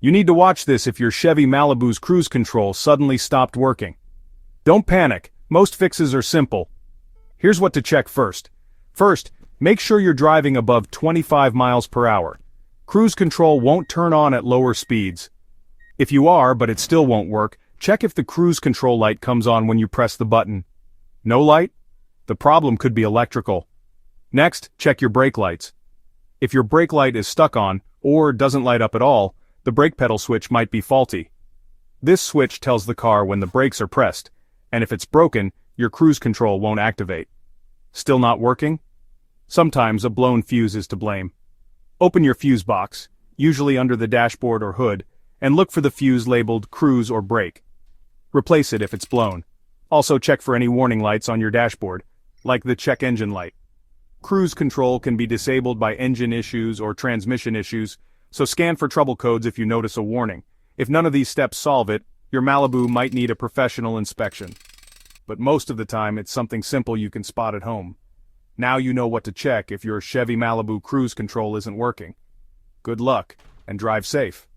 You need to watch this if your Chevy Malibu's cruise control suddenly stopped working. Don't panic, most fixes are simple. Here's what to check first. First, make sure you're driving above 25 miles per hour. Cruise control won't turn on at lower speeds. If you are, but it still won't work, check if the cruise control light comes on when you press the button. No light? The problem could be electrical. Next, check your brake lights. If your brake light is stuck on, or doesn't light up at all, the brake pedal switch might be faulty. This switch tells the car when the brakes are pressed, and if it's broken, your cruise control won't activate. Still not working? Sometimes a blown fuse is to blame. Open your fuse box, usually under the dashboard or hood, and look for the fuse labeled cruise or brake. Replace it if it's blown. Also check for any warning lights on your dashboard, like the check engine light. Cruise control can be disabled by engine issues or transmission issues, so scan for trouble codes if you notice a warning. If none of these steps solve it, your Malibu might need a professional inspection. But most of the time it's something simple you can spot at home. Now you know what to check if your Chevy Malibu cruise control isn't working. Good luck, and drive safe.